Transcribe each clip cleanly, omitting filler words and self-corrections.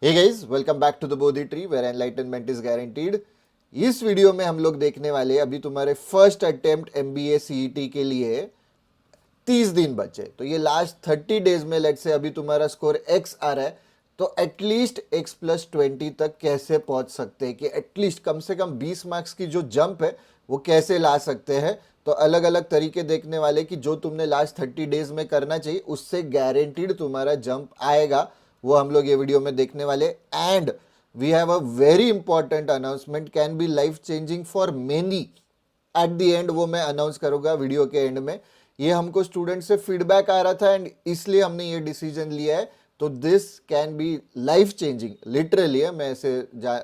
Hey guys, welcome back to the Bodhi tree where enlightenment is guaranteed. इस video में हम लोग देखने वाले अभी तुम्हारे फर्स्ट अटेम्प्ट एमबीए सीईटी के लिए 30 दिन बचे। तो ये लास्ट 30 डेज में लेट से अभी तुम्हारा स्कोर एक्स आ रहा है, तो एटलीस्ट एक्स प्लस 20 तक कैसे पहुंच सकते हैं, कि एटलीस्ट कम से कम 20 मार्क्स की जो जंप है वो कैसे ला सकते हैं। तो अलग अलग तरीके देखने वाले कि जो तुमने लास्ट 30 डेज में करना चाहिए उससे गारंटीड तुम्हारा जंप आएगा, वो हम लोग ये वीडियो में देखने वाले। And we have a very important announcement, can be life changing for many. At the end वो मैं अनाउंस करूंगा वीडियो के एंड में। ये हमको स्टूडेंट से फीडबैक आ रहा था एंड इसलिए हमने ये डिसीजन लिया है। तो this can be life changing, literally है, मैं ऐसे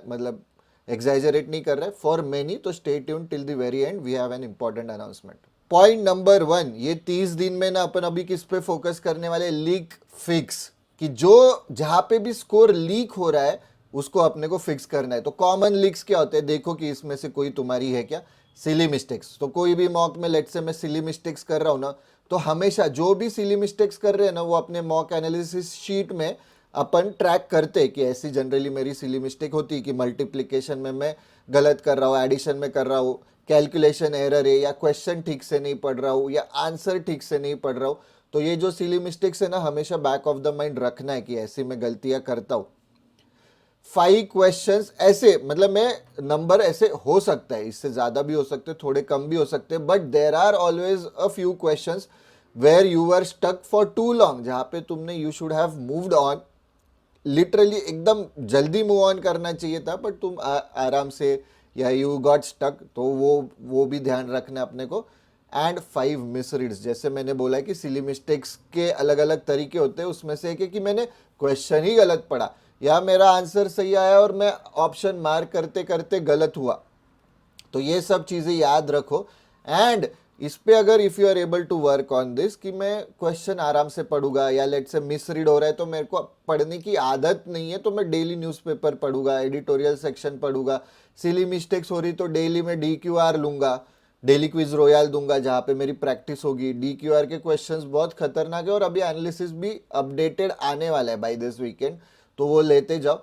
मतलब एग्जैजरेट नहीं कर रहा है, फॉर मेनी। तो stay tune till the very end, we have an important announcement. Point number 1, ये 30 दिन में ना अपन अभी किस पे फोकस करने वाले, लीक फिक्स। कि जो जहां पे भी स्कोर लीक हो रहा है उसको अपने को फिक्स करना है। तो कॉमन लीक्स क्या होते हैं, देखो कि इसमें से कोई तुम्हारी है क्या, सिली मिस्टेक्स। तो कोई भी मॉक में लेट से मैं सिली मिस्टेक्स कर रहा हूं ना, तो हमेशा जो भी सिली मिस्टेक्स कर रहे हैं ना वो अपने मॉक एनालिसिस शीट में अपन ट्रैक करते हैं कि ऐसी जनरली मेरी सिली मिस्टेक होती है कि मल्टीप्लिकेशन में मैं गलत कर रहा हूँ, एडिशन में कर रहा हूँ, कैलकुलेशन एरर है, या क्वेश्चन ठीक से नहीं पढ़ रहा हूँ, या आंसर ठीक से नहीं पढ़ रहा हूँ। तो ये जो सिली मिस्टेक्स है ना, हमेशा बैक ऑफ द माइंड रखना है कि ऐसी मैं गलतियां करता हूँ। 5 क्वेश्चंस ऐसे, मतलब मैं नंबर ऐसे हो सकता है, इससे ज्यादा भी हो सकते हैं, थोड़े कम भी हो सकते हैं, but there are always a few questions where you are stuck for too long, जहां पे तुमने you should have moved on, literally एकदम जल्दी मूव ऑन करना चाहिए था, बट तुम आराम से, या यू गॉट स्टक। तो वो भी ध्यान रखना अपने को। एंड 5 मिस रीड्स, जैसे मैंने बोला है कि सिली मिस्टेक्स के अलग अलग तरीके होते हैं, उसमें से एक है कि मैंने क्वेश्चन ही गलत पढ़ा, या मेरा आंसर सही आया और मैं ऑप्शन मार्क करते करते गलत हुआ। तो ये सब चीजें याद रखो। एंड इस पे अगर if you are able to work on this, कि मैं क्वेश्चन आराम से पढ़ूंगा, या लेट से मिस रीड हो रहा है तो मेरे को पढ़ने की आदत नहीं है, तो मैं डेली न्यूज़पेपर पढ़ूंगा, एडिटोरियल सेक्शन पढ़ूंगा। सिली मिस्टेक्स हो रही तो डेली में DQR लूंगा, डेली क्विज रॉयल दूंगा, जहाँ पे मेरी प्रैक्टिस होगी। DQR के क्वेश्चंस बहुत खतरनाक है और अभी एनालिसिस भी अपडेटेड आने वाला है बाय दिस वीकेंड, तो वो लेते जाओ।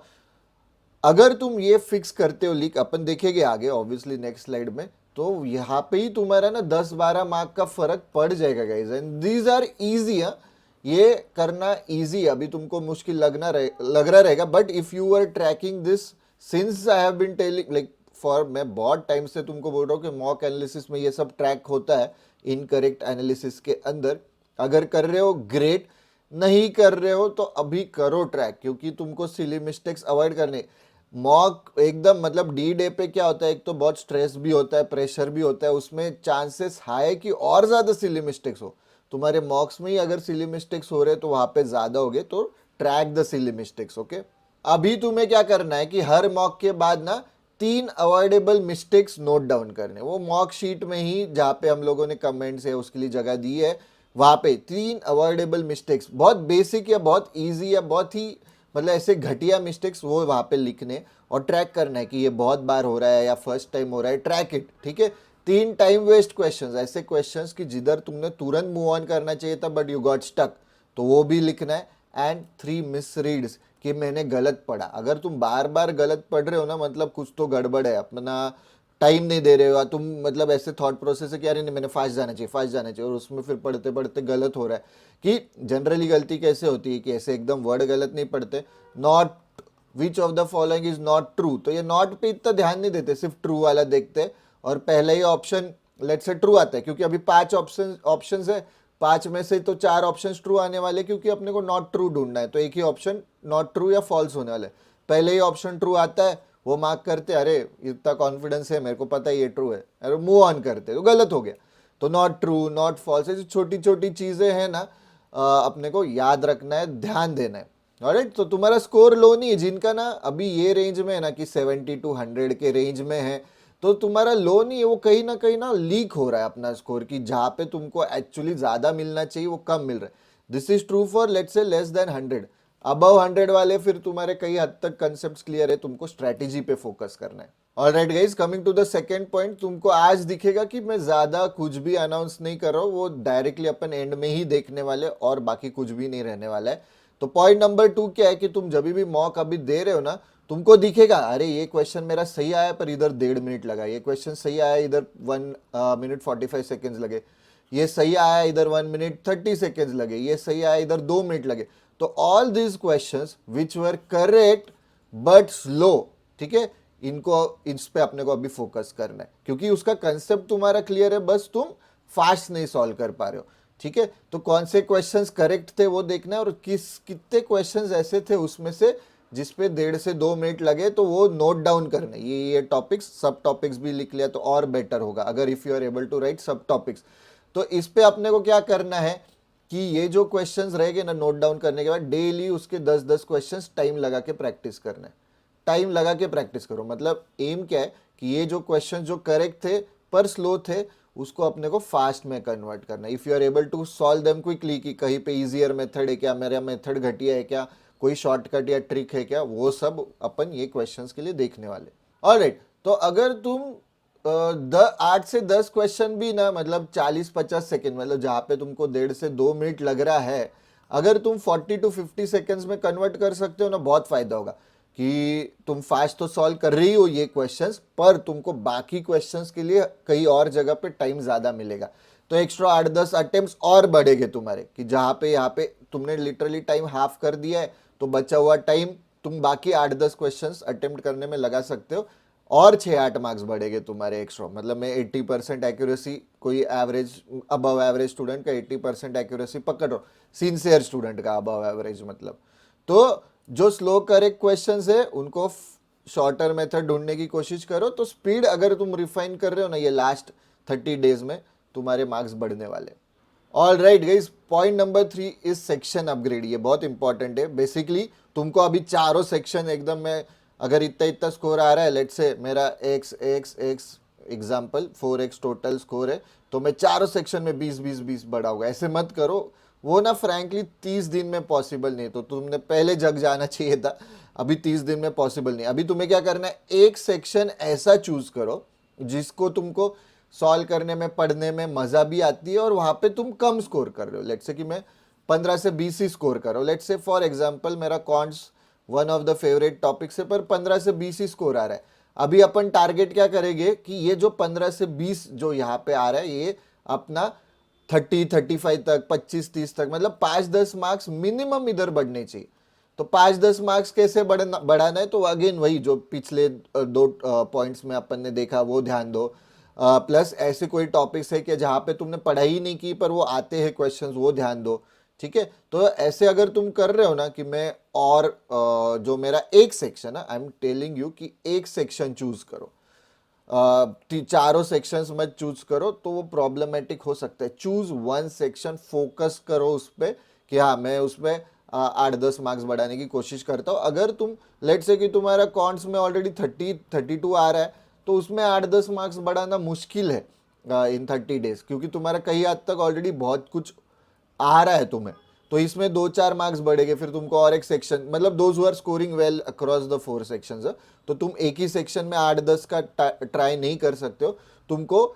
अगर तुम ये फिक्स करते हो लीक, अपन देखेंगे आगे ऑब्वियसली नेक्स्ट स्लाइड में, तो यहाँ पे ही तुम्हारा ना 10-12 मार्क का फर्क पड़ जाएगा guys. And these are easy, ये करना इजी, अभी तुमको मुश्किल लग रहा रहेगा, but if you are tracking this since I have been telling like for, मैं बहुत टाइम से तुमको बोल रहा हूँ कि मॉक एनालिसिस में ये सब ट्रैक होता है इनकरेक्ट एनालिसिस के अंदर। अगर कर रहे हो ग्रेट, नहीं कर रहे हो तो अभी करो ट्रैक, क्योंकि तुमको सिली मिस्टेक्स अवॉइड करने। मॉक एकदम मतलब डी डे पे क्या होता है, एक तो बहुत स्ट्रेस भी होता है, प्रेशर भी होता है, उसमें चांसेस हाई है कि और ज्यादा सिली मिस्टेक्स हो। तुम्हारे मॉक्स में ही अगर सिली मिस्टेक्स हो रहे तो वहां पे ज्यादा हो गए, तो track the silly mistakes. Okay, अभी तुम्हें क्या करना है कि हर मॉक के बाद ना 3 अवॉइडेबल मिस्टेक्स नोट डाउन करने, वो मॉक शीट में ही जहाँ पे हम लोगों ने कमेंट्स है उसके लिए जगह दी है, वहां पे 3 अवॉइडेबल मिस्टेक्स, बहुत बेसिक या बहुत इजी या बहुत ही मतलब ऐसे घटिया मिस्टेक्स, वो वहां पे लिखने और ट्रैक करना है कि ये बहुत बार हो रहा है या फर्स्ट टाइम हो रहा है, ट्रैक इट। ठीक है, 3 टाइम वेस्ट क्वेश्चंस, ऐसे क्वेश्चंस कि जिधर तुमने तुरंत मूव ऑन करना चाहिए था बट यू गॉट स्टक, तो वो भी लिखना है। एंड 3 मिस रीड्स, कि मैंने गलत पढ़ा। अगर तुम बार बार गलत पढ़ रहे हो ना, मतलब कुछ तो गड़बड़ है, अपना टाइम नहीं दे रहे हो तुम, मतलब ऐसे थॉट प्रोसेस है कि अरे नहीं मैंने फास्ट जाना चाहिए, फास्ट जाना चाहिए, और उसमें फिर पढ़ते पढ़ते गलत हो रहा है। कि जनरली गलती कैसे होती है कि ऐसे एकदम वर्ड गलत नहीं पढ़ते, not which of the following is not true, तो ये नॉट पे इतना ध्यान नहीं देते, सिर्फ ट्रू वाला देखते हैं, और पहले ही ऑप्शन लेट से ट्रू आता है, क्योंकि अभी 5 ऑप्शन है, 5 में से तो 4 ऑप्शन ट्रू आने वाले, क्योंकि अपने को नॉट ट्रू ढूंढना है, तो एक ही ऑप्शन नॉट ट्रू या फॉल्स होने वाला है। पहले ही ऑप्शन ट्रू आता है, वो मार्क करते, अरे इतना कॉन्फिडेंस है, मेरे को पता है ये ट्रू है, अरे मूव ऑन करते, तो गलत हो गया। तो नॉट ट्रू, नॉट फॉल्स, ऐसी छोटी छोटी चीजें हैं ना, अपने को याद रखना है, ध्यान देना है। ऑलराइट, तो तुम्हारा स्कोर लो नहीं है, जिनका ना अभी ये रेंज में है ना कि 70 to 100 के रेंज में है, तो तुम्हारा लो नहीं है, वो कहीं ना लीक हो रहा है अपना स्कोर, की जहाँ पे तुमको एक्चुअली ज्यादा मिलना चाहिए वो कम मिल रहा है। This is true for let's say less than 100। Above 100 वाले फिर तुम्हारे कई हद तक कंसेप्ट क्लियर है, तुमको स्ट्रेटेजी पे फोकस करना है। Alright guys, coming to the second point, तुमको आज दिखेगा कि मैं ज्यादा कुछ भी अनाउंस नहीं कर रहा हूँ, वो डायरेक्टली अपन एंड में ही देखने वाले, और बाकी कुछ भी नहीं रहने वाला है। तो पॉइंट नंबर 2 क्या है कि तुम जब भी मॉक अभी दे रहे हो ना, तुमको दिखेगा अरे ये क्वेश्चन मेरा सही आया पर इधर 1.5 मिनट लगा, ये क्वेश्चन सही आया इधर 1 मिनट 45 सेकेंड्स लगे, ये सही आया इधर 1 मिनट 30 सेकेंड्स लगे, ये सही आया इधर 2 मिनट लगे। तो all these questions which were correct but slow, ठीक है, इनको इस पे अपने को अभी फोकस करना है, क्योंकि उसका कंसेप्ट तुम्हारा क्लियर है, बस तुम फास्ट नहीं सॉल्व कर पा रहे हो, ठीक है। तो कौन से क्वेश्चंस करेक्ट थे वो देखना है, और कितने क्वेश्चंस ऐसे थे उसमें से जिसपे 1.5 से 2 मिनट लगे, तो वो नोट डाउन करना है। ये टॉपिक्स सब टॉपिक्स भी लिख लिया तो और बेटर होगा, अगर if you are able to write सब टॉपिक्स। तो इस पे अपने को क्या करना है कि ये जो क्वेश्चंस रहेंगे ना, नोट डाउन करने के बाद डेली उसके 10-10 क्वेश्चंस टाइम लगा के प्रैक्टिस करना है। टाइम लगा के प्रैक्टिस करो, मतलब एम क्या है कि ये जो क्वेश्चन जो करेक्ट थे पर स्लो थे, उसको अपने को फास्ट में कन्वर्ट करना है। If you are able to solve them quickly, कि कहीं पे इजियर मेथड है क्या, मेरा मेथड घटिया है क्या, कोई शॉर्टकट या ट्रिक है क्या, वो सब अपन ये क्वेश्चंस के लिए देखने वाले। ऑलराइट, तो अगर तुम 8 से 10 क्वेश्चन भी ना, मतलब 40-50 सेकेंड, मतलब जहाँ पे तुमको 1.5 से 2 मिनट लग रहा है, अगर तुम 40 to 50 सेकेंड्स में कन्वर्ट कर सकते हो ना, बहुत फायदा होगा कि तुम फास्ट तो सॉल्व कर रही हो ये क्वेश्चंस, पर तुमको बाकी क्वेश्चंस के लिए कहीं और जगह पे टाइम ज्यादा मिलेगा। तो एक्स्ट्रा 8-10 अटेम्प्ट्स और बढ़ेंगे तुम्हारे, कि जहाँ पे यहाँ पे तुमने लिटरली टाइम हाफ कर दिया है, तो बचा हुआ टाइम तुम बाकी 8-10 क्वेश्चंस अटेम्प्ट करने में लगा सकते हो, और 6-8 मार्क्स बढ़ेंगे तुम्हारे एक्स्ट्रा। मतलब मैं 80% एक्यूरेसी, कोई एवरेज अबव एवरेज स्टूडेंट का 80% एक्यूरेसी पकड़ रहा हूँ, सिंसियर स्टूडेंट का अबव एवरेज मतलब। तो जो स्लो करेक्ट क्वेश्चंस है उनको शॉर्टर मेथड ढूंढने की कोशिश करो, तो स्पीड अगर तुम रिफाइन कर रहे हो ना, ये लास्ट 30 डेज में तुम्हारे मार्क्स बढ़ने वाले। All right guys, point number 3 is section upgrade. ये बहुत इंपॉर्टेंट है। बेसिकली तुमको अभी चारों सेक्शन एकदम में, अगर इतना इतना स्कोर आ रहा है, लेट से मेरा x x x example 4x total score है, तो मैं चारों सेक्शन में 20-20-20 बढ़ाऊंगा, ऐसे मत करो। वो ना फ्रैंकली 30 दिन में पॉसिबल नहीं, तो तुमने पहले जग जाना चाहिए था। अभी 30 दिन में पॉसिबल नहीं। अभी तुम्हें क्या करना है, एक सेक्शन ऐसा चूज करो जिसको तुमको सॉल्व करने में, पढ़ने में मजा भी आती है, और वहां पे तुम कम स्कोर कर रहे हो। लेट्स से कि मैं 15 से 20 ही स्कोर कर रहा हूँ, लेट्स से फॉर एग्जांपल मेरा counts one of the favourite topic से, पर 15 से 20 ही स्कोर आ रहा है। अभी अपन टारगेट क्या करेंगे कि ये जो 15 से 20 जो यहाँ पे आ रहा है, ये अपना 30-35 तक, 25-30 तक, मतलब 5-10 मार्क्स मिनिमम इधर बढ़ने चाहिए। तो 5-10 मार्क्स कैसे बढ़ाना है, तो अगेन वही जो पिछले 2 पॉइंट्स में अपन ने देखा वो ध्यान दो। प्लस ऐसे कोई टॉपिक्स है कि जहाँ पे तुमने पढ़ाई नहीं की पर वो आते हैं क्वेश्चंस, वो ध्यान दो, ठीक है। तो ऐसे अगर तुम कर रहे हो ना कि मैं, और जो मेरा एक सेक्शन है, आई एम टेलिंग यू कि एक सेक्शन चूज करो, चारों सेक्शंस मत चूज करो, तो वो प्रॉब्लमेटिक हो सकता है। चूज वन सेक्शन, फोकस करो उस पर कि हाँ मैं उसमें 8-10 मार्क्स बढ़ाने की कोशिश करता हूँ। अगर तुम लेट से कि तुम्हारा कॉन्ट्स में ऑलरेडी 30-32 आ रहा है, तो उसमें 8-10 मार्क्स बढ़ाना मुश्किल है इन 30 डेज, क्योंकि तुम्हारा कहीं हद तक ऑलरेडी बहुत कुछ आ रहा है तुम्हें। तो इसमें 2-4 मार्क्स बढ़ेंगे, फिर तुमको और एक सेक्शन, मतलब those who are scoring well across the 4 sections, तो तुम एक ही सेक्शन में 8-10 का ट्राई नहीं कर सकते हो, तुमको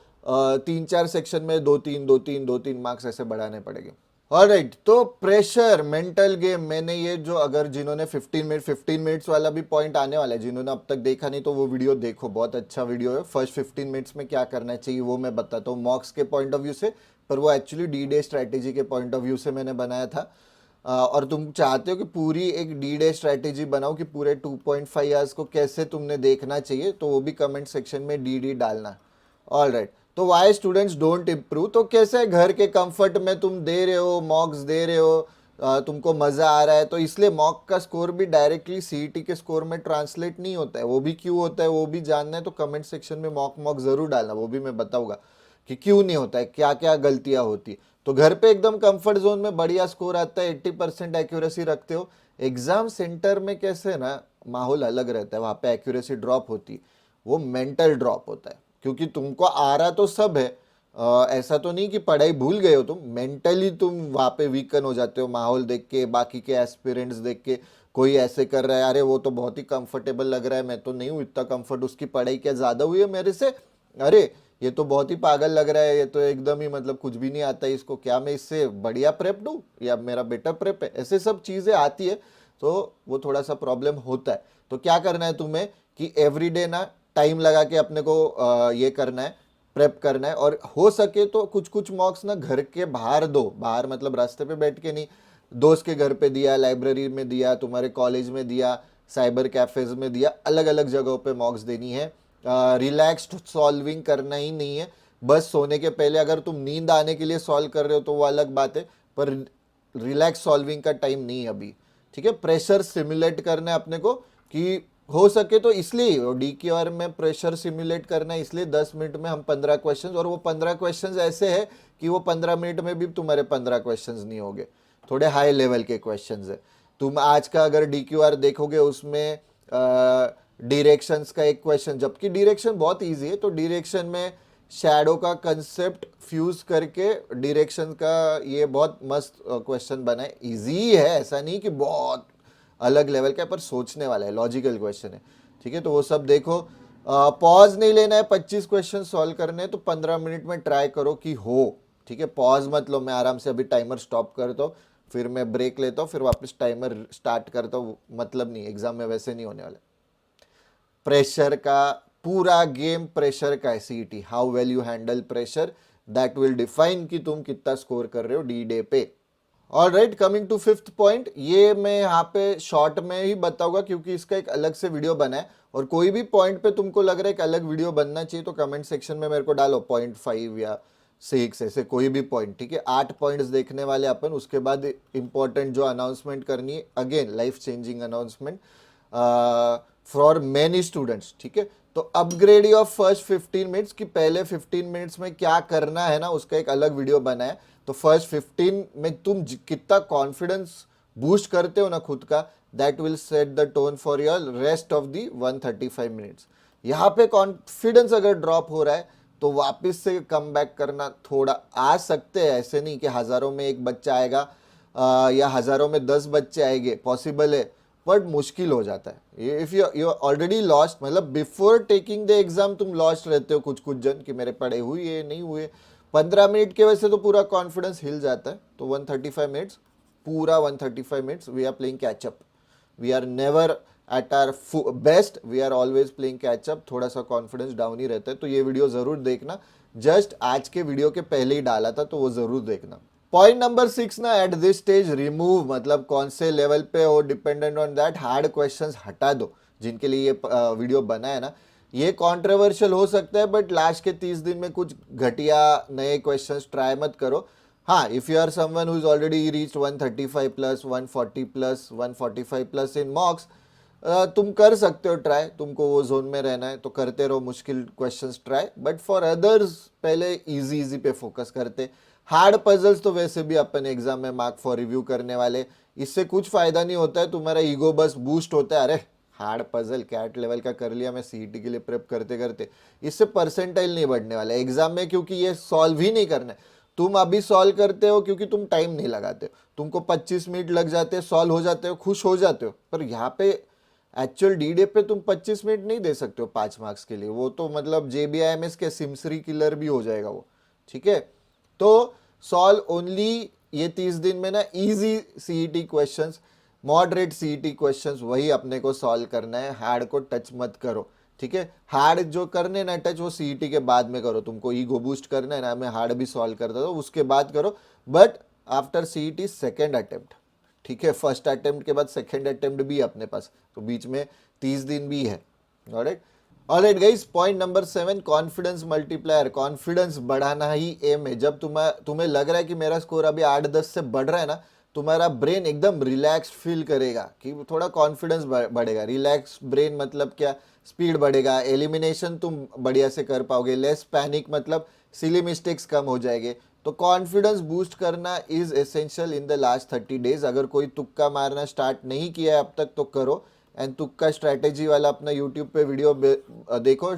3-4 सेक्शन में 2-3 मार्क्स ऐसे बढ़ाने पड़ेंगे। ऑलराइट, तो प्रेशर, मेंटल गेम, मैंने ये जो, अगर जिन्होंने 15 मिनट्स वाला भी पॉइंट आने वाला है, जिन्होंने अब तक देखा नहीं तो वो वीडियो देखो, बहुत अच्छा वीडियो है। फर्स्ट 15 मिनट्स में क्या करना चाहिए वो मैं बताता हूँ मॉक्स के पॉइंट ऑफ व्यू से, पर वो एक्चुअली डी डे स्ट्रैटेजी के पॉइंट ऑफ व्यू से मैंने बनाया था। और तुम चाहते हो कि पूरी एक डी डे स्ट्रैटेजी बनाओ कि पूरे 2.5 आवर्स को कैसे तुमने देखना चाहिए, तो वो भी कमेंट सेक्शन में डी डालना। ऑल राइट, तो वाई स्टूडेंट्स डोंट इम्प्रूव, तो कैसे है, घर के कंफर्ट में तुम दे रहे हो, मॉक्स दे रहे हो, तुमको मजा आ रहा है, तो इसलिए मॉक का स्कोर भी डायरेक्टली सीईटी के स्कोर में ट्रांसलेट नहीं होता है। वो भी क्यों होता है वो भी जानना है तो कमेंट सेक्शन में मॉक मॉक जरूर डालना, वो भी मैं बताऊंगा कि क्यों नहीं होता है, क्या क्या गलतियां होती है। तो घर पे एकदम कंफर्ट जोन में बढ़िया स्कोर आता है, 80% एक्यूरेसी रखते हो। एग्जाम सेंटर में कैसे ना माहौल अलग रहता है, वहां पे एक्यूरेसी ड्रॉप होती है, वो मेंटल ड्रॉप होता है, क्योंकि तुमको आ रहा तो सब है, ऐसा तो नहीं कि पढ़ाई भूल गए हो तुम, मेंटली तुम वहां पे वीकन हो जाते हो, माहौल देख के, बाकी के एस्पिरेंट्स देख के, कोई ऐसे कर रहा है, अरे वो तो बहुत ही कंफर्टेबल लग रहा है, मैं तो नहीं हूँ इतना कंफर्ट, उसकी पढ़ाई क्या ज्यादा हुई है मेरे से, अरे ये तो बहुत ही पागल लग रहा है, ये तो एकदम ही मतलब कुछ भी नहीं आता है इसको, क्या मैं इससे बढ़िया प्रेप दूँ या मेरा बेटर प्रेप है, ऐसे सब चीज़ें आती है। तो वो थोड़ा सा प्रॉब्लम होता है। तो क्या करना है तुम्हें कि एवरीडे ना टाइम लगा के अपने को ये करना है, प्रेप करना है। और हो सके तो कुछ कुछ मॉक्स ना घर के बाहर दो, बाहर मतलब रास्ते पे बैठ के नहीं, दोस्त के घर पे दिया, लाइब्रेरी में दिया, तुम्हारे कॉलेज में दिया, साइबर कैफेज में दिया, अलग अलग जगहों पे मॉक्स देनी है। रिलैक्स्ड सॉल्विंग करना ही नहीं है, बस सोने के पहले अगर तुम नींद आने के लिए सॉल्व कर रहे हो तो वो अलग बात है, पर रिलैक्स सॉल्विंग का टाइम नहीं है अभी। ठीक है, प्रेशर सिमुलेट करना है अपने को कि हो सके तो, इसलिए DQR में प्रेशर सिमुलेट करना है, इसलिए 10 मिनट में हम 15 क्वेश्चंस, और वो 15 क्वेश्चंस ऐसे है कि वो 15 मिनट में भी तुम्हारे 15 क्वेश्चंस नहीं होंगे, थोड़े हाई लेवल के क्वेश्चंस है। तुम आज का अगर DQR देखोगे उसमें डायरेक्शंस का एक क्वेश्चन, जबकि डायरेक्शन बहुत इजी है, तो डायरेक्शन में शैडो का कंसेप्ट फ्यूज करके डायरेक्शन का ये बहुत मस्त क्वेश्चन बना है। इजी है, ऐसा नहीं कि बहुत अलग लेवल का है, पर सोचने वाला है, लॉजिकल क्वेश्चन है। ठीक है, तो वो सब देखो। पॉज नहीं लेना है, 25 क्वेश्चन सॉल्व करने हैं तो 15 मिनट में ट्राई करो कि हो। ठीक है, पॉज मत लो, मैं आराम से अभी टाइमर स्टॉप करता हूँ, फिर मैं ब्रेक लेता हूँ, फिर वापस टाइमर स्टार्ट करता हूँ, मतलब नहीं, एग्जाम में वैसे नहीं होने वाला। प्रेशर का पूरा गेम प्रेशर का है, CET how well you handle pressure, that will define कि तुम कितना स्कोर कर रहे हो D-Day पे। All right, coming to fifth point, ये मैं यहाँ पे शॉर्ट में ही बताऊंगा क्योंकि इसका एक अलग से वीडियो बना है। और कोई भी पॉइंट पे तुमको लग रहा है कि अलग वीडियो बनना चाहिए तो कमेंट सेक्शन में मेरे को डालो, 0.5 या 6 ऐसे कोई भी पॉइंट। ठीक है, 8 पॉइंट्स देखने वाले अपन, उसके बाद इंपॉर्टेंट जो अनाउंसमेंट करनी है, again life changing announcement for many students. ठीक है, तो अपग्रेड योर फर्स्ट 15 मिनट्स, कि पहले 15 मिनट्स में क्या करना है ना, उसका एक अलग वीडियो बना है। तो फर्स्ट 15 में तुम कितना कॉन्फिडेंस बूस्ट करते हो ना खुद का, that will set the tone for your rest of the 135 minutes. यहाँ पे कॉन्फिडेंस अगर ड्रॉप हो रहा है तो वापस से कम बैक करना थोड़ा आ सकते हैं, ऐसे नहीं कि हज़ारों में एक बच्चा आएगा या हज़ारों में 10 बच्चे आएंगे, पॉसिबल है, बट मुश्किल हो जाता है। इफ़ यू ऑलरेडी लॉस्ट, मतलब बिफोर टेकिंग द एग्जाम तुम लॉस्ट रहते हो कुछ कुछ जन, कि मेरे पढ़े हुए नहीं हुए, 15 मिनट के वजह से तो पूरा कॉन्फिडेंस हिल जाता है। तो 135 मिनट्स, पूरा 135 minutes we are playing catch up, we are never at our best, we are always playing catch up. थोड़ा सा कॉन्फिडेंस डाउन ही रहता है, तो ये वीडियो ज़रूर देखना, जस्ट आज के वीडियो के पहले ही डाला था तो वो ज़रूर देखना। पॉइंट नंबर 6 ना, एट दिस स्टेज रिमूव, मतलब कौन से लेवल पे हो dependent on that, hard questions हटा दो जिनके लिए ये वीडियो बना है ना। ये कंट्रोवर्शियल हो सकता है, बट लास्ट के 30 दिन में कुछ घटिया नए क्वेश्चंस ट्राई मत करो। हाँ, if you are someone who is already reached 135 plus 140 plus 145 plus in mocks, तुम कर सकते हो ट्राई, तुमको वो जोन में रहना है तो करते रहो मुश्किल questions try, but for others पहले इजी इजी पे फोकस करते। हार्ड पजल्स तो वैसे भी अपन एग्जाम में मार्क फॉर रिव्यू करने वाले, इससे कुछ फायदा नहीं होता है, तुम्हारा ईगो बस बूस्ट होता है, अरे हार्ड पजल कैट लेवल का कर लिया मैं CET के लिए प्रेप करते करते, इससे परसेंटाइल नहीं बढ़ने वाला है एग्जाम में, क्योंकि ये सॉल्व ही नहीं करना है। तुम अभी सॉल्व करते हो क्योंकि तुम टाइम नहीं लगाते हो, तुमको 25 मिनट लग जाते हैं, सॉल्व हो जाते हो, खुश हो जाते हो, पर यहाँ पे एक्चुअल D-Day पे तुम 25 मिनट नहीं दे सकते हो 5 मार्क्स के लिए, वो तो मतलब JBIMS के सिमसरी किलर भी हो जाएगा वो। ठीक है, तो सॉल्व ओनली ये 30 दिन में ना easy CET questions, moderate CET questions, वही अपने को सॉल्व करना है, हार्ड को टच मत करो। ठीक है, हार्ड जो करने ना टच वो CET के बाद में करो, तुमको ईगो बूस्ट करना है ना, मैं हार्ड भी सॉल्व करता था उसके बाद करो, but after CET second attempt. ठीक है, फर्स्ट अटेम्प्ट के बाद सेकेंड अटेम्प्ट भी है अपने पास, तो बीच में 30 दिन भी है। Alright, alright guys, point number 7, confidence multiplier, confidence बढ़ाना ही एम है। जब तुम्हें लग रहा है कि मेरा स्कोर अभी 8-10 से बढ़ रहा है ना, तुम्हारा ब्रेन एकदम रिलैक्स फील करेगा कि थोड़ा कॉन्फिडेंस बढ़ेगा। रिलैक्स ब्रेन मतलब क्या, स्पीड बढ़ेगा, एलिमिनेशन तुम बढ़िया से कर पाओगे, लेस पैनिक मतलब सिली मिस्टेक्स कम हो जाएंगे। तो कॉन्फिडेंस बूस्ट करना is essential in the last 30 days. अगर कोई तुक्का मारना स्टार्ट नहीं किया है अब तक तो करो, एंड तुक्का स्ट्रैटेजी वाला अपना यूट्यूब पे वीडियो देखो,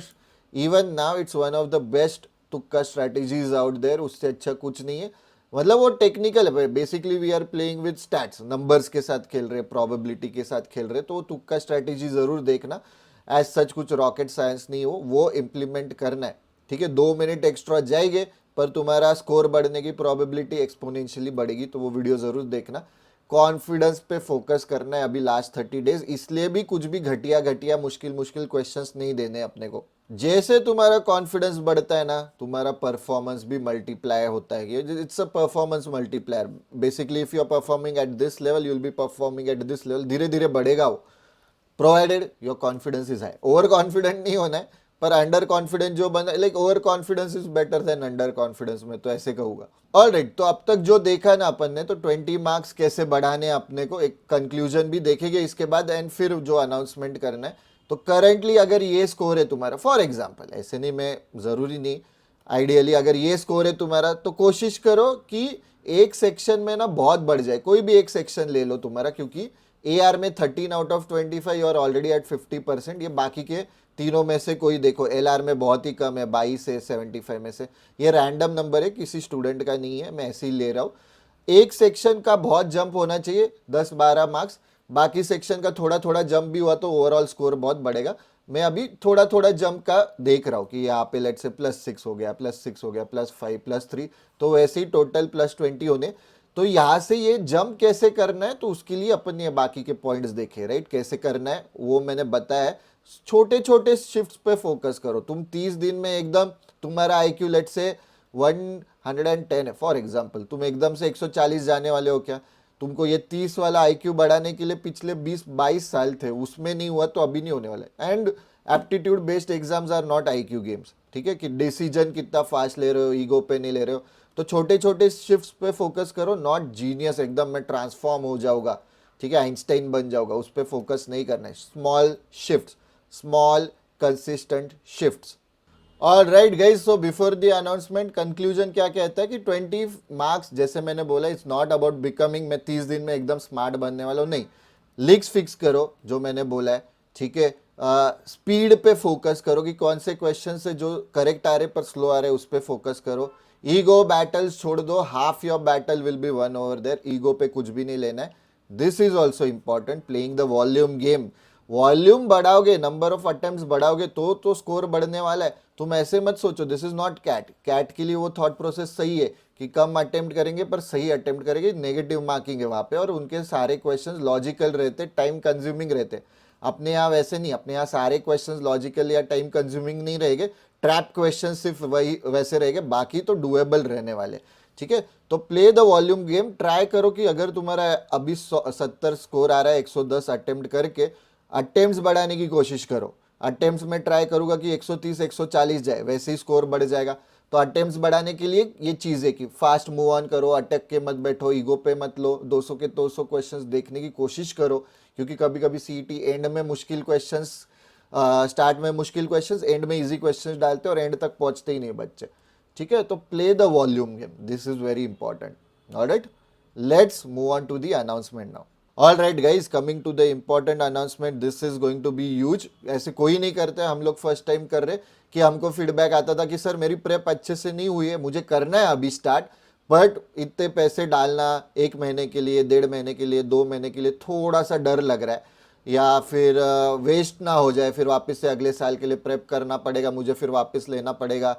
even now it's one of the best तुक्का स्ट्रैटेजीज आउट देयर, उससे अच्छा कुछ नहीं है। मतलब वो टेक्निकल है, basically we are playing with stats, numbers के साथ खेल रहे, प्रोबेबिलिटी के साथ खेल रहे, तो वो तुक्का स्ट्रैटेजी जरूर देखना। एज सच कुछ रॉकेट साइंस नहीं हो, वो इम्प्लीमेंट करना है। ठीक है, 2 मिनट एक्स्ट्रा जाएंगे पर तुम्हारा स्कोर बढ़ने की प्रोबेबिलिटी एक्सपोनेंशियली बढ़ेगी, तो वो वीडियो जरूर देखना। कॉन्फिडेंस पे फोकस करना है अभी लास्ट 30 डेज, इसलिए भी कुछ भी घटिया घटिया मुश्किल मुश्किल क्वेश्चंस नहीं देने अपने को। जैसे तुम्हारा कॉन्फिडेंस बढ़ता है ना, तुम्हारा परफॉर्मेंस भी मल्टीप्लाई होता है। It's a performance multiplier basically. If you are performing at this level, you will be performing at this level. धीरे धीरे बढ़ेगा वो, provided your confidence is high. Over confident नहीं होना है, पर अंडर कॉन्फिडेंट जो बना, like over confidence is better than under confidence, में तो ऐसे कहूंगा। ऑलराइट, तो अब तक जो देखा ना अपन ने, तो 20 मार्क्स कैसे बढ़ाने अपने को, एक कंक्लूजन भी देखेंगे इसके बाद, एंड फिर जो अनाउंसमेंट करना है। तो करंटली अगर ये स्कोर है तुम्हारा, फॉर एग्जाम्पल, ऐसे नहीं, मैं जरूरी नहीं, आइडियली अगर ये स्कोर है तुम्हारा, तो कोशिश करो कि एक सेक्शन में ना बहुत बढ़ जाए, कोई भी एक सेक्शन ले लो तुम्हारा, क्योंकि ए आर में 13 आउट ऑफ 25 और ऑलरेडी एट 50%। ये बाकी के तीनों में से कोई देखो, एल आर में बहुत ही कम है, 22 है 75 में से। ये रैंडम नंबर है, किसी स्टूडेंट का नहीं है, मैं ऐसे ही ले रहा हूँ। एक सेक्शन का बहुत जंप होना चाहिए, 10-12 मार्क्स। बाकी सेक्शन का थोड़ा थोड़ा जंप भी हुआ तो ओवरऑल स्कोर बहुत बढ़ेगा। मैं अभी थोड़ा थोड़ा जंप का देख रहा हूँ कि यहाँ पे लेट से +6 हो गया, +6 हो गया, +5, +3, तो वैसे ही टोटल +20 होने। तो यहाँ से ये जंप कैसे करना है, तो उसके लिए अपन ये बाकी के पॉइंट्स देखे, राइट, कैसे करना है वो मैंने बताया है। छोटे छोटे शिफ्ट्स पे फोकस करो। तुम 30 दिन में एकदम तुम्हारा आईक्यू लेट से 110 है फॉर एग्जांपल, तुम एकदम से 140 जाने वाले हो क्या? तुमको ये 30 वाला आईक्यू बढ़ाने के लिए पिछले 20-22 साल थे, उसमें नहीं हुआ तो अभी नहीं होने वाला। And aptitude based exams are not IQ games, ठीक है, कि डिसीजन कितना फास्ट ले रहे हो, ईगो पे नहीं ले रहे हो। तो छोटे छोटे शिफ्ट्स पे फोकस करो, नॉट जीनियस एकदम मैं ट्रांसफॉर्म हो जाऊंगा, ठीक है, आइंस्टाइन बन जाऊंगा, उस पर फोकस नहीं करना है। Small shifts, small consistent shifts. All right guys, so before the announcement conclusion क्या कहता है कि 20 मार्क्स, जैसे मैंने बोला, इट्स नॉट अबाउट बिकमिंग मैं 30 दिन में एकदम स्मार्ट बनने वाला हूँ, नहीं। लीक्स फिक्स करो जो मैंने बोला है, ठीक है। स्पीड पे फोकस करो कि कौन से क्वेश्चन से जो करेक्ट आ रहे पर स्लो आ रहे उस पे फोकस करो। ईगो बैटल्स छोड़ दो, half your battle will be won over there. Ego पे कुछ भी नहीं लेना है। This is also important, playing the volume game. Volume बढ़ाओगे, नंबर ऑफ अटेम्प्ट्स बढ़ाओगे तो स्कोर बढ़ने वाला है। तुम ऐसे मत सोचो, this is not CAT. CAT के लिए वो थॉट प्रोसेस सही है कि कम अटेम्प्ट करेंगे पर सही अटेम्प्ट करेंगे, नेगेटिव मार्किंग है वहां पे, और उनके सारे क्वेश्चंस लॉजिकल रहते, टाइम कंज्यूमिंग रहते। अपने यहाँ वैसे नहीं, अपने यहाँ सारे क्वेश्चंस लॉजिकल या टाइम कंज्यूमिंग नहीं रहेंगे। ट्रैप क्वेश्चन सिर्फ वही वैसे रहेंगे, बाकी तो डुएबल रहने वाले, ठीक है। तो play the volume game. Try करो कि अगर तुम्हारा अभी 70 स्कोर आ रहा है 110 अटेम्प्ट करके, अटेम्प्ट्स बढ़ाने की कोशिश करो। अटेम्प्ट्स में ट्राई करूंगा कि 130 140 जाए, वैसे ही स्कोर बढ़ जाएगा। तो अटेम्प्ट्स बढ़ाने के लिए ये चीज है कि फास्ट मूव ऑन करो, अटक के मत बैठो, ईगो पे मत लो, 200 के 200 क्वेश्चंस देखने की कोशिश करो, क्योंकि कभी कभी सीईटी एंड में मुश्किल क्वेश्चंस, स्टार्ट में मुश्किल क्वेश्चंस, एंड में इजी क्वेश्चंस डालते और एंड तक पहुंचते ही नहीं बच्चे, ठीक है। तो play the volume game, this is very important. Alright, let's move on to the announcement now. All right guys, coming to the important announcement, this is going to be huge. ऐसे कोई नहीं करते, हम लोग फर्स्ट टाइम कर रहे कि हमको फीडबैक आता था कि सर मेरी प्रेप अच्छे से नहीं हुई है, मुझे करना है अभी स्टार्ट, बट इतने पैसे डालना 1 महीने के लिए, 1.5 महीने के लिए, 2 महीने के लिए, थोड़ा सा डर लग रहा है, या फिर वेस्ट ना हो जाए, फिर वापस से अगले साल के लिए प्रेप करना पड़ेगा, मुझे फिर वापस लेना पड़ेगा।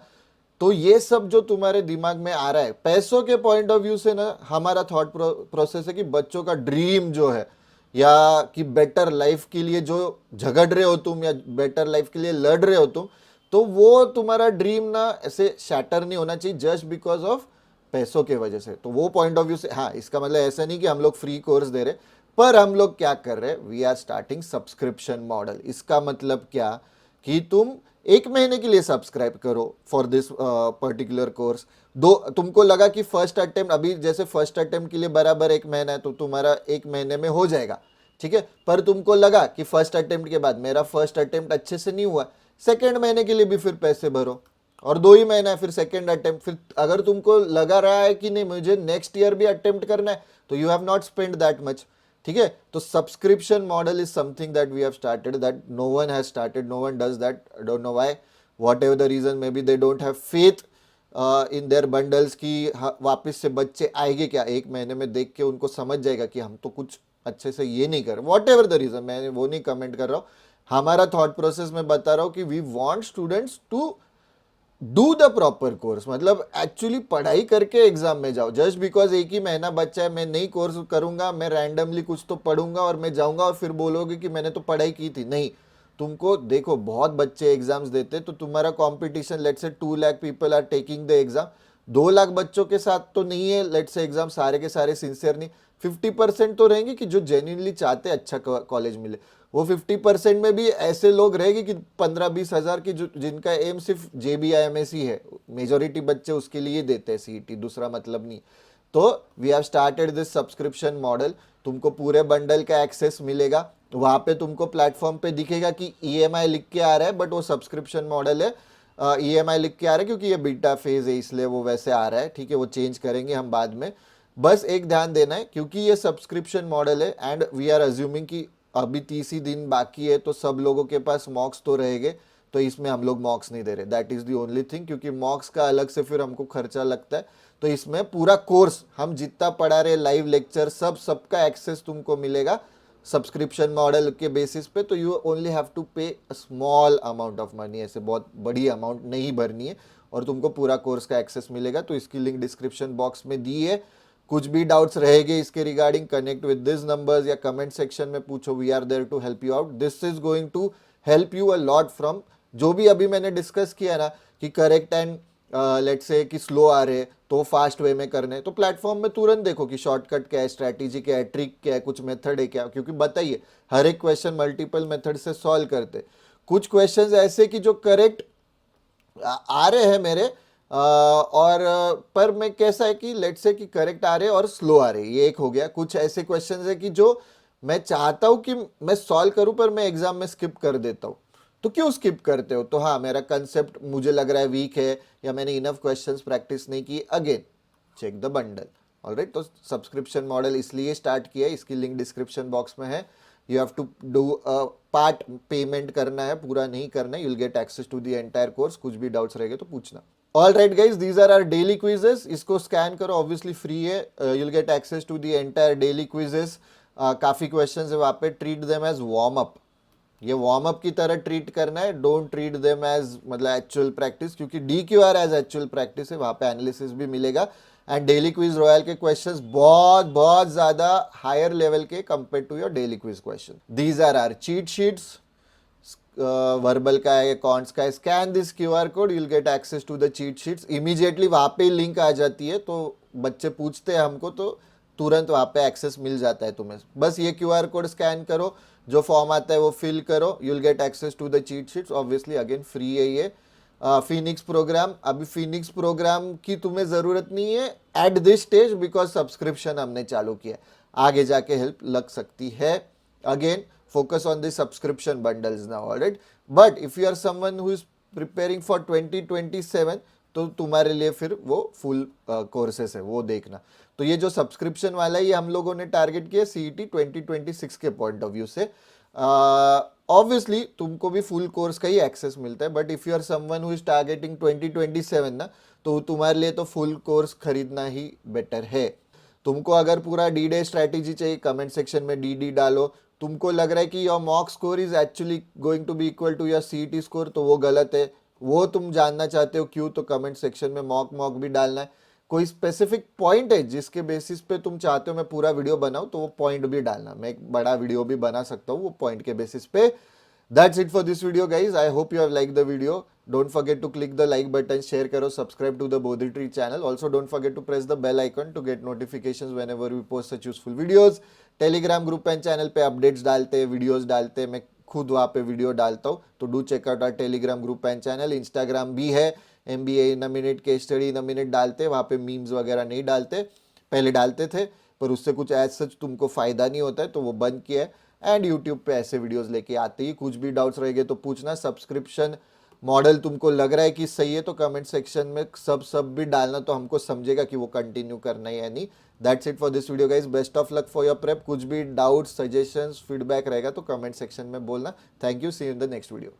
तो ये सब जो तुम्हारे दिमाग में आ रहा है, पैसों के पॉइंट ऑफ व्यू से ना, हमारा थॉट प्रोसेस है कि बच्चों का ड्रीम जो है, या कि बेटर लाइफ के लिए जो झगड़ रहे हो तुम, या बेटर लाइफ के लिए लड़ रहे हो तुम, तो वो तुम्हारा ड्रीम ना ऐसे शैटर नहीं होना चाहिए जस्ट बिकॉज ऑफ पैसों के वजह से। तो वो पॉइंट ऑफ व्यू से, हाँ, इसका मतलब ऐसा नहीं कि हम लोग फ्री कोर्स दे रहे, पर हम लोग क्या कर रहे हैं, we are starting subscription model. इसका मतलब क्या कि तुम 1 महीने के लिए सब्सक्राइब करो फॉर दिस पर्टिकुलर कोर्स। दो, तुमको लगा कि फर्स्ट अटेम्प्ट, अभी जैसे फर्स्ट अटेम्प्ट के लिए बराबर 1 महीना है, तो तुम्हारा 1 महीने में हो जाएगा, ठीक है। पर तुमको लगा कि फर्स्ट अटेम्प्ट के बाद मेरा फर्स्ट अटेम्प्ट अच्छे से नहीं हुआ, 2nd महीने के लिए भी फिर पैसे भरो, और 2 ही महीना है, फिर 2nd अटेम्प्ट। फिर अगर तुमको लगा रहा है कि नहीं मुझे नेक्स्ट ईयर भी अटेम्प्ट करना है, तो you have not spend that much, ठीक है। तो subscription model is something that we have started, that no one has started, no one does that, I don't know why, whatever the reason, maybe they don't have faith in their bundles की वापस से बच्चे आएंगे क्या 1 महीने में, देख के उनको समझ जाएगा कि हम तो कुछ अच्छे से ये नहीं कर, वॉट एवर द रीजन, मैं वो नहीं कमेंट कर रहा हूँ। हमारा थॉट प्रोसेस में बता रहा हूँ कि we want students to do the proper course, मतलब एक्चुअली पढ़ाई करके एग्जाम में जाओ। जस्ट बिकॉज एक ही महीना बच्चा है, मैं नहीं कोर्स करूंगा, मैं रैंडमली कुछ तो पढ़ूंगा और मैं जाऊंगा और फिर बोलोगे कि मैंने तो पढ़ाई की थी, नहीं। तुमको देखो, बहुत बच्चे एग्जाम्स देते, तो तुम्हारा competition, let's say 2 lakh people are taking the exam, 2 lakh बच्चों के साथ तो नहीं है लेट्स से एग्जाम, सारे के सारे सिंसियर नहीं। 50% तो रहेंगे कि जो जेन्युइनली चाहते अच्छा कॉलेज मिले। वो 50% में भी ऐसे लोग रहेंगे कि 15-20 हज़ार की जो जिनका एम सिर्फ JBIMS ही है, मेजोरिटी बच्चे उसके लिए देते हैं सीईटी, दूसरा मतलब नहीं। तो we have started this subscription model. तुमको पूरे बंडल का एक्सेस मिलेगा, वहां पे तुमको प्लेटफॉर्म पे दिखेगा कि EMI लिख के आ रहा है, बट वो सब्सक्रिप्शन मॉडल है। EMI लिख के आ रहा है क्योंकि ये बीटा फेज है, इसलिए वो वैसे आ रहा है, ठीक है। वो चेंज करेंगे हम बाद में। बस एक ध्यान देना है, क्योंकि ये सब्सक्रिप्शन मॉडल है एंड वी आर अज्यूमिंग कि अभी 30 ही दिन बाकी है, तो सब लोगों के पास मॉक्स तो रहेंगे, तो इसमें हम लोग मॉक्स नहीं दे रहे। That is the only thing, क्योंकि मॉक्स का अलग से फिर हमको खर्चा लगता है। तो इसमें पूरा कोर्स हम जितना पढ़ा रहे, लाइव लेक्चर सबका एक्सेस तुमको मिलेगा सब्सक्रिप्शन मॉडल के बेसिस पे। तो यू ओनली हैव टू पे a small amount of money, ऐसे बहुत बड़ी अमाउंट नहीं भरनी है, और तुमको पूरा कोर्स का एक्सेस मिलेगा। तो इसकी लिंक डिस्क्रिप्शन बॉक्स में दी है। कुछ भी डाउट्स रहेंगे इसके regarding, connect with this numbers या कमेंट सेक्शन में पूछो। We are there to help you out. This is going to help you a lot from जो भी अभी मैंने डिस्कस किया ना, कि करेक्ट एंड लेट्स से कि स्लो आ रहे तो फास्ट वे में करने, तो प्लेटफॉर्म में तुरंत देखो कि शॉर्टकट क्या है, स्ट्रैटेजी क्या है, ट्रिक क्या है, कुछ मेथड है क्या। क्योंकि बताइए, हर एक क्वेश्चन मल्टीपल मेथड से सॉल्व करते। कुछ क्वेश्चंस ऐसे कि जो करेक्ट आ रहे हैं मेरे और पर मैं कैसा है कि लेट्स से कि करेक्ट आ रहे और स्लो आ रहे, ये एक हो गया। कुछ ऐसे क्वेश्चंस है कि जो मैं चाहता हूं कि मैं सॉल्व करूं, पर मैं एग्जाम में स्किप कर देता हूं। तो क्यों स्किप करते हो? तो हाँ, मेरा कंसेप्ट मुझे लग रहा है वीक है, या मैंने इनफ क्वेश्चंस प्रैक्टिस नहीं की। Again check the bundle. Alright, तो सब्सक्रिप्शन मॉडल इसलिए स्टार्ट किया है, इसकी लिंक डिस्क्रिप्शन बॉक्स में है। You have to do part payment करना है, पूरा नहीं करना है। You'll get access to the entire course. कुछ भी डाउट्स रहेंगे तो पूछना। All right guys, these are our daily quizzes. इसको स्कैन करो, ऑब्वियसली फ्री है। You'll get access to the entire daily quizzes. काफी क्वेश्चंस है वहां पे। Treat them as warm up, ये वार्म अप की तरह ट्रीट करना है। डोंट ट्रीट देम एज मतलब एक्चुअल प्रैक्टिस, क्योंकि DQR एज एक्चुअल प्रैक्टिस है, वहां पे एनालिसिस भी मिलेगा। एंड डेली क्विज रॉयल के क्वेश्चंस बहुत बहुत ज्यादा हायर लेवल के compare to your daily quiz question. These are our cheat sheets, verbal का है, कॉन्ट्स का है। Scan this QR code, you'll get access to the cheat sheets. Immediately वहां पे लिंक आ जाती है, तो बच्चे पूछते हैं हमको, तो तुरंत वहां पे एक्सेस मिल जाता है तुम्हें। बस ये QR कोड स्कैन करो, जो फॉर्म आता है वो फिल करो, you'll get access to the cheat sheets. Obviously again free है ये। फिनिक्स प्रोग्राम, अभी फिनिक्स प्रोग्राम की तुम्हें जरूरत नहीं है at this stage, because subscription हमने चालू किया। आगे जाके हेल्प लग सकती है। Again focus on the subscription bundles now, alright? But if you are someone who is preparing for 2027, तो तुम्हारे लिए फिर वो फुल कोर्सेस है, वो देखना। तो ये जो सब्सक्रिप्शन वाला है, ये हम लोगों ने टारगेट किया CET 2026 के पॉइंट ऑफ व्यू से। ऑब्वियसली तुमको भी फुल कोर्स का ही एक्सेस मिलता है, but if you are someone who is targeting 2027 ना, तो तुम्हारे लिए तो फुल कोर्स खरीदना ही बेटर है। तुमको अगर पूरा D-Day स्ट्रैटेजी चाहिए, कमेंट सेक्शन में DD डालो। तुमको लग रहा है कि your mock score is actually going to be equal to your CET score, तो वो गलत है। वो तुम जानना चाहते हो क्यों, तो कमेंट सेक्शन में मॉक भी डालना है। कोई स्पेसिफिक पॉइंट है जिसके बेसिस पे तुम चाहते हो मैं पूरा वीडियो बनाऊं, तो वो पॉइंट भी डालना। मैं एक बड़ा वीडियो भी बना सकता हूँ वो पॉइंट के बेसिस पे। That's it for this video guys. I hope you have liked the video. Don't forget to click the like button, share karo, subscribe to the Bodhi Tree channel. Also don't forget to press the bell icon to get notifications whenever we post such useful videos. Telegram group and channel पे updates डालते हैं, videos डालते हैं, मैं खुद वहाँ पे video डालता हूँ, तो do check out our Telegram group and channel. Instagram भी है, MBA in a minute, case study in a minute डालते हैं, वहाँ पे मीम्स वगैरह नहीं डालते, पहले डालते थे, पर उससे कुछ एज सच तुमको फायदा नहीं होता है, तो वो बंद किया है। एंड यूट्यूब पे ऐसे वीडियोस लेके आते ही। कुछ भी डाउट्स रहेंगे तो पूछना। सब्सक्रिप्शन मॉडल तुमको लग रहा है कि सही है, तो कमेंट सेक्शन में सब भी डालना, तो हमको समझेगा कि वो कंटिन्यू करना है या नहीं। That's it for this video guys. Best of luck for your prep. कुछ भी डाउट्स, सजेशंस, फीडबैक रहेगा तो कमेंट सेक्शन में बोलना। Thank you, see you in the next video.